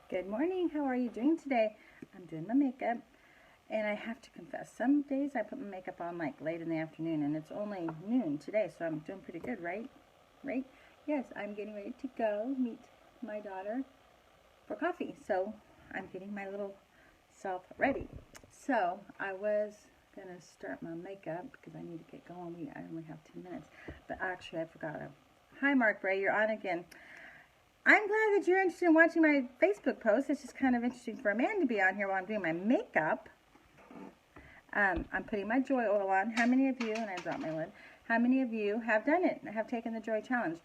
Good morning. How are you doing today? I'm doing my makeup, and I have to confess, some days I put my makeup on like late in the afternoon, and it's only noon today, so I'm doing pretty good, right? Right? Yes, I'm getting ready to go meet my daughter for coffee, so I'm getting my little self ready. So I was gonna start my makeup because I need to get going. I only have 2 minutes, but actually I forgot. Hi, Mark Bray, you're on again. I'm glad that you're interested in watching my Facebook post. It's just kind of interesting for a man to be on here while I'm doing my makeup. I'm putting my Joy oil on. How many of you, and I dropped my lid, how many of you have done it, have taken the Joy Challenge?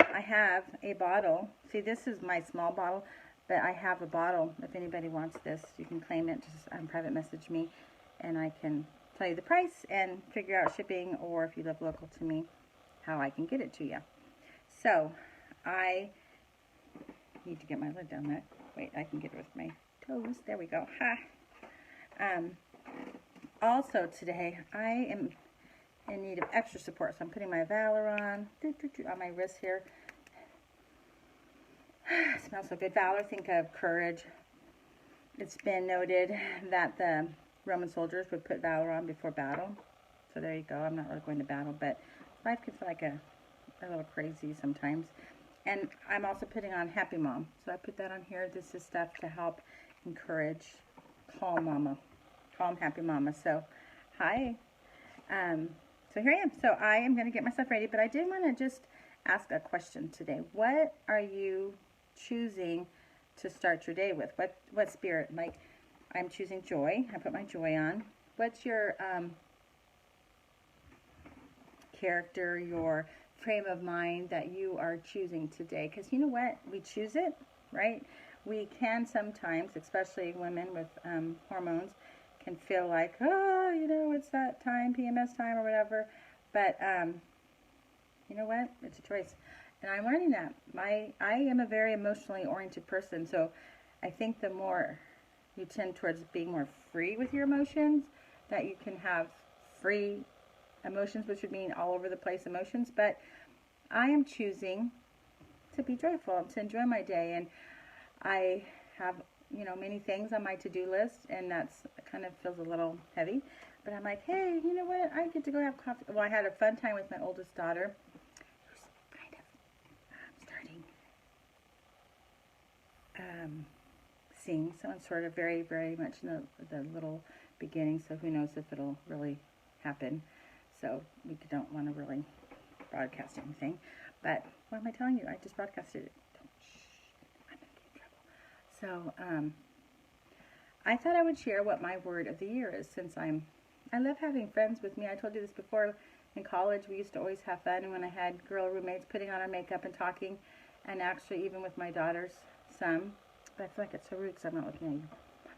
I have a bottle. See, this is my small bottle, but I have a bottle. If anybody wants this, you can claim it. Just private message me, and I can tell you the price and figure out shipping, or if you live local to me, how I can get it to you. So, I need to get my lid down there. Wait, I can get it with my toes. There we go. Ha! Also today, I am in need of extra support, so I'm putting my Valor on my wrist here. It smells so good. Valor, think of courage. It's been noted that the Roman soldiers would put Valor on before battle. So there you go. I'm not really going to battle, but life gets like a little crazy sometimes. And I'm also putting on Happy Mom. So I put that on here. This is stuff to help encourage calm mama. Calm, happy mama. So, hi. So here I am. So I am going to get myself ready. But I did want to just ask a question today. What are you choosing to start your day with? What spirit? Like, I'm choosing joy. I put my joy on. What's your character, your frame of mind that you are choosing today? Because you know what? We choose it, right? We can sometimes, especially women with hormones, can feel like, oh, you know, it's that time, PMS time or whatever. But you know what? It's a choice. And I'm learning that. I am a very emotionally oriented person, so I think the more you tend towards being more free with your emotions, that you can have free emotions, which would mean all over the place emotions. But I am choosing to be joyful, to enjoy my day, and I have, you know, many things on my to-do list, and that's kind of feels a little heavy. But I'm like, hey, you know what? I get to go have coffee. Well, I had a fun time with my oldest daughter, who's kind of starting seeing. So it's sort of very, very much in the little beginning. So who knows if it'll really happen. So we don't want to really broadcast anything. But what am I telling you? I just broadcasted it. I'm going to get in trouble. So I thought I would share what my word of the year is, since I love having friends with me. I told you this before. In college, we used to always have fun, and when I had girl roommates, putting on our makeup and talking, and actually even with my daughters, some. But I feel like it's so rude because I'm not looking at you.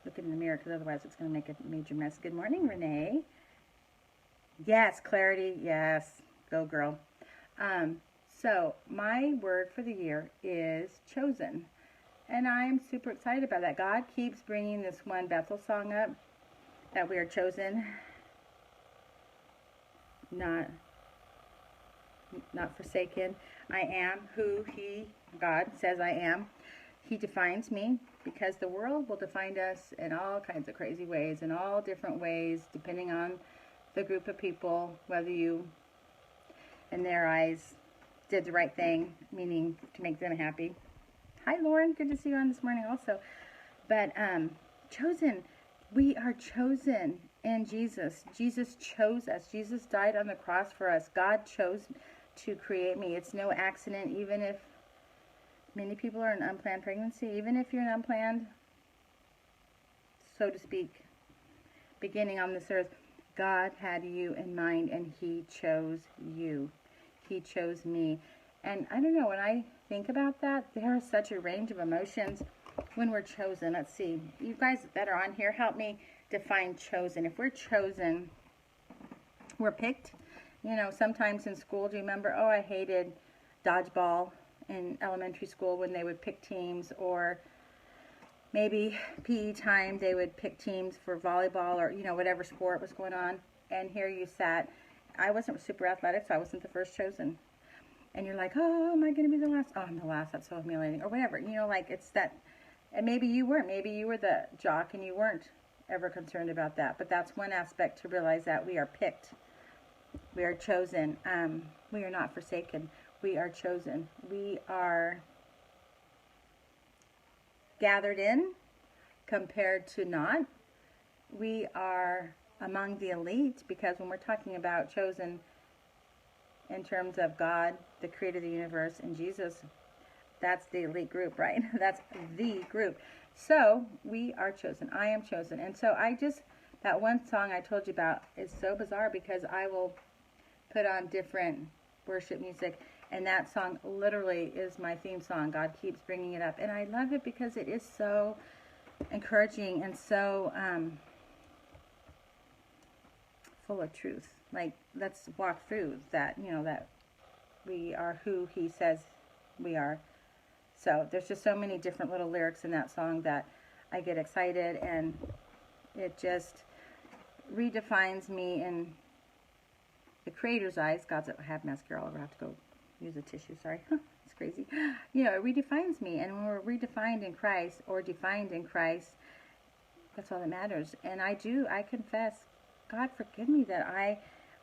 Looking in the mirror, because otherwise it's going to make a major mess. Good morning, Renee. Yes, clarity. Yes, go girl. So my word for the year is chosen. And I'm super excited about that. God keeps bringing this one Bethel song up, that we are chosen, not forsaken. I am who God says I am. He defines me, because the world will define us in all kinds of crazy ways, in all different ways, depending on the group of people, whether you, in their eyes, did the right thing, meaning to make them happy. Hi, Lauren. Good to see you on this morning also. But chosen. We are chosen in Jesus. Jesus chose us. Jesus died on the cross for us. God chose to create me. It's no accident, even if many people are in unplanned pregnancy, even if you're an unplanned, so to speak, beginning on this earth, God had you in mind, and He chose you. He chose me. And I don't know, when I think about that, there is such a range of emotions when we're chosen. Let's see. You guys that are on here, help me define chosen. If we're chosen, we're picked. You know, sometimes in school, do you remember, oh, I hated dodgeball in elementary school when they would pick teams, or maybe PE time, they would pick teams for volleyball, or, you know, whatever sport was going on. And here you sat. I wasn't super athletic, so I wasn't the first chosen. And you're like, oh, am I going to be the last? Oh, I'm the last. That's so humiliating. Or whatever. You know, like, it's that And maybe you weren't. Maybe you were the jock and you weren't ever concerned about that. But that's one aspect to realize, that we are picked. We are chosen. We are not forsaken. We are chosen. We are gathered in compared to not. We are among the elite, because when we're talking about chosen in terms of God, the creator of the universe, and Jesus, that's the elite group, right? That's the group. So we are chosen. I am chosen. And so that one song I told you about is so bizarre, because I will put on different worship music, and that song literally is my theme song. God keeps bringing it up, and I love it because it is so encouraging and so full of truth. Like, let's walk through that, that we are who he says we are. So there's just so many different little lyrics in that song that I get excited, and it just redefines me in the creator's eyes. God's, I have mascara. I'll have to go use a tissue. Sorry. It's crazy. It redefines me. And when we're redefined in Christ, or defined in Christ, that's all that matters. And I confess, God, forgive me that I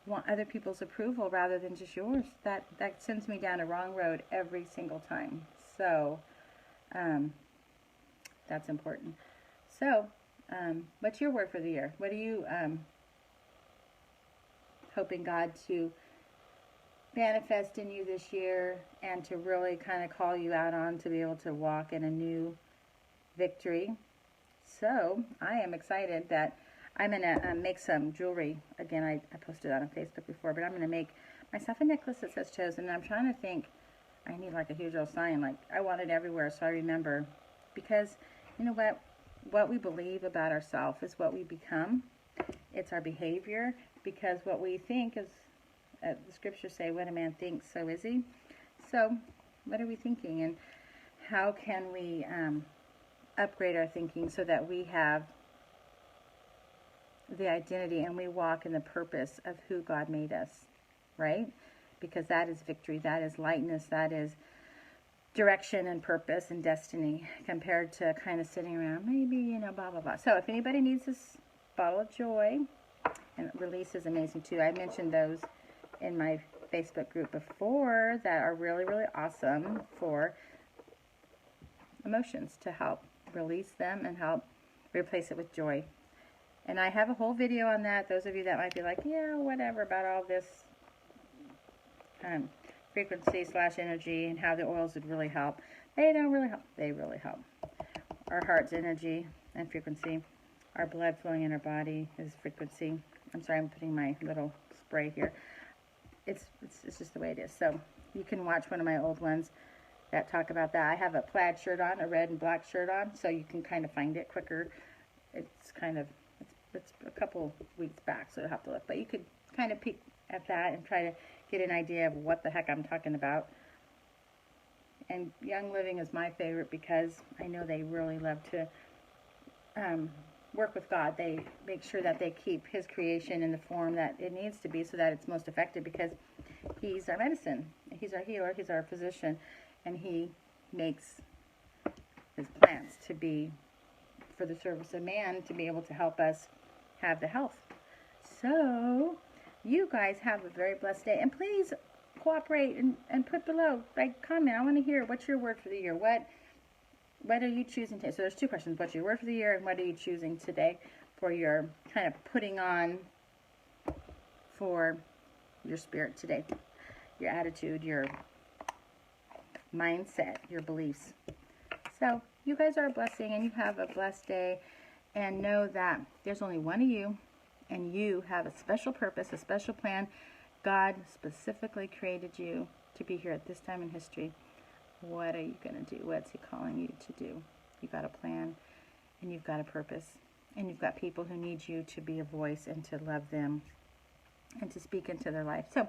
want other people's approval rather than just yours. That sends me down a wrong road every single time. So, that's important. So, what's your word for the year? What are you hoping God to manifest in you this year, and to really kind of call you out on, to be able to walk in a new victory? So, I am excited that I'm going to make some jewelry. Again, I posted that on Facebook before, but I'm going to make myself a necklace that says chosen. And I'm trying to think, I need like a huge old sign. Like, I want it everywhere so I remember. Because, you know what we believe about ourselves is what we become. It's our behavior. Because what we think is, the scriptures say, what a man thinks, so is he. So, what are we thinking? And how can we upgrade our thinking so that we have the identity and we walk in the purpose of who God made us, right? Because that is victory, that is lightness, that is direction and purpose and destiny, compared to kind of sitting around, maybe, blah, blah, blah. So if anybody needs this bottle of joy, and Release is amazing too. I mentioned those in my Facebook group before that are really, really awesome for emotions, to help release them and help replace it with joy. And I have a whole video on that. Those of you that might be like, yeah, whatever about all this frequency / energy and how the oils would really help. They don't really help. They really help. Our heart's energy and frequency. Our blood flowing in our body is frequency. I'm sorry, I'm putting my little spray here. It's just the way it is. So you can watch one of my old ones that talk about that. I have a plaid shirt on, a red and black shirt on, so you can kind of find it quicker. It's kind of, it's a couple weeks back, so you'll have to look. But you could kind of peek at that and try to get an idea of what the heck I'm talking about. And Young Living is my favorite because I know they really love to work with God. They make sure that they keep His creation in the form that it needs to be so that it's most effective, because He's our medicine. He's our healer. He's our physician. And He makes His plans to be for the service of man, to be able to help us have the health. So, you guys have a very blessed day. And please cooperate and put below, like, comment. I want to hear, what's your word for the year? What are you choosing today? So there's two questions. What's your word for the year, and what are you choosing today for your kind of putting on for your spirit today? Your attitude, your mindset, your beliefs. So you guys are a blessing, and you have a blessed day. And know that there's only one of you, and you have a special purpose, a special plan. God specifically created you to be here at this time in history. What are you going to do? What's He calling you to do? You've got a plan, and you've got a purpose, and you've got people who need you to be a voice and to love them and to speak into their life. So,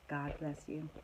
God bless you.